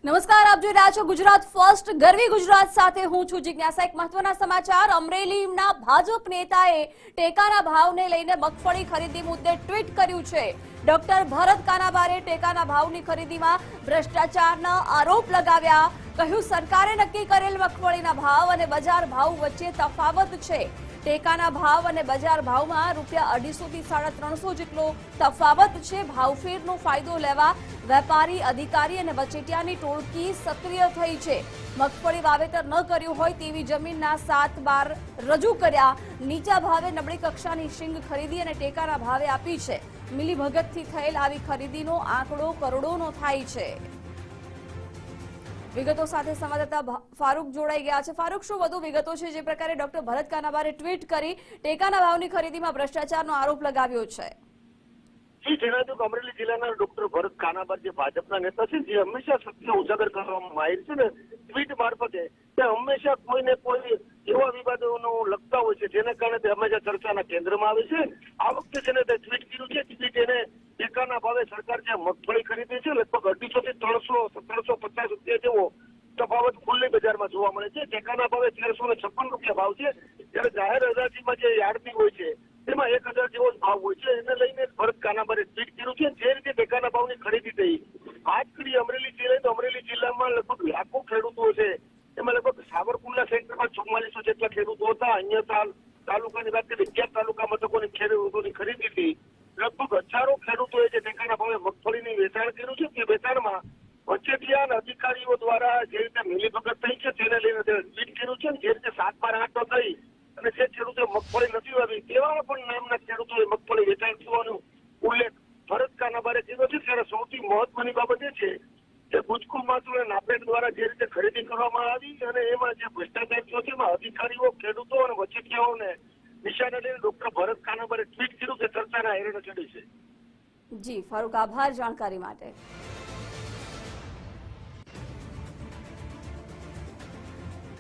નમસ્કાર, આપ જોઈ રહ્યા છો ગુજરાત ફર્સ્ટ ગરવી ગુજરાત સાથે હું છું જિજ્ઞાસા। એક મહત્વના સમાચાર, અમરેલીના ભાજપ નેતાએ ટેકાના ભાવને લઈને મગફળી ખરીદી મુદ્દે ટ્વીટ કર્યું છે। ડોક્ટર ભરત કાનાબારે ટેકાના ભાવની ખરીદીમાં ભ્રષ્ટાચારના આરોપ લગાવ્યા। કહ્યું, સરકારે નક્કી કરેલ મગફળીના ભાવ અને બજાર ભાવ વચ્ચે તફાવત છે। ટેકાના ભાવ અને બજાર ભાવમાં ₹250 થી ₹350 જેટલો તફાવત છે। ભાવફેરનો ફાયદો લેવા વેપારી, અધિકારી અને વચેટિયાની ટોળકી સક્રિય થઈ છે। મગફળી વાવેતર ન કર્યું હોય તેવી જમીનના 7 બાર રજૂ કર્યા। નીચા ભાવે નબળી કક્ષાની શીંગ ખરીદી અને ટેકાના ભાવે આપી છે। મિલીભગતથી થયેલ આવી ખરીદીનો આંકડો કરોડોનો થાય છે। વિગતો સાથે સંવાદદાતા ફારૂક જોડાઈ ગયા છે। ફારૂક, શું વધુ વિગતો છે? જે પ્રકારે ડોક્ટર ભરત કાનાબારે ટ્વીટ કરી ટેકાના ભાવની ખરીદીમાં ભ્રષ્ટાચારનો આરોપ લગાવ્યો છે। જણાવ્યું કે અમરેલી જિલ્લાના ડોક્ટર ભરત કાનાબાર જે ભાજપના નેતા છે, જે હંમેશા સત્ય ઉજાગર કરવામાં માહિર છે ને, ટ્વીટ મારફતે તે હંમેશા કોઈને કોઈ એવા વિવાદોનો લગતા હોય છે જેને કારણે તે હંમેશા ચર્ચાના કેન્દ્રમાં આવે છે। આ વખતે જેને તે ટ્વીટ કર્યું છે, ટ્વીટ એને ટેકાના ભાવે સરકાર જે મગફળી ખરીદે છે લગભગ 250 થી 350 રૂપિયા જેવો તફાવત ખુલ્લી બજારમાં જોવા મળે છે। ટેકાના ભાવે ₹1356 ભાવ છે, જ્યારે જાહેર હરાજીમાં જે યાર્ડની હોય છે તેમાં 1000 જેવો જ ભાવ હોય છે। એને લઈને ભરત કાનાબારે ટ્વીટ કર્યું છે। જે રીતે ટેકાના ભાવની ખરીદી થઈ, આજ ઘડી અમરેલી જિલ્લા તો અમરેલી જિલ્લામાં લગભગ લાખો ખેડૂતો છે, એમાં લગભગ સાવરકુંડલા સેક્ટરમાં 4400 જેટલા ખેડૂતો હતા। અહીંયા તાલુકાની વાત કરીએ, 11 તાલુકા મથકોની ખેડૂતોની ખરીદી થઈ। લગભગ હજારો ખેડૂતોએ જે ટેકાના ભાવે મગફળીની વેચાણ કર્યું છે, તે વેચાણમાં વચેટિયા અને અધિકારીઓ દ્વારા જે રીતે મિલીભગત થઈ છે તેને લઈને ટ્વીટ કર્યું છે। જે રીતે 7 બાર 8 થઈ અને જે ખેડૂતો મગફળી નથી વાવી તેવા પણ નામના ખેડૂતોએ મગફળી વેચાણ થવાનો ઉલ્લેખ ભરત કાનાબારે કર્યો છે। ત્યારે સૌથી મહત્વની બાબત એ છે કે ગુજકો માત્ર નાફેડ દ્વારા જે રીતે ખરીદી કરવામાં આવી અને એમાં જે ભ્રષ્ટાચાર થયો છે, એમાં અધિકારીઓ, ખેડૂતો અને વચેટિયાઓને નિશાને લઈને ડોક્ટર ભરત કાનાબારે ટ્વીટ કર્યું કે ચર્ચાના હેરણે ચડી છે। જી ફારૂક, આભાર જાણકારી માટે।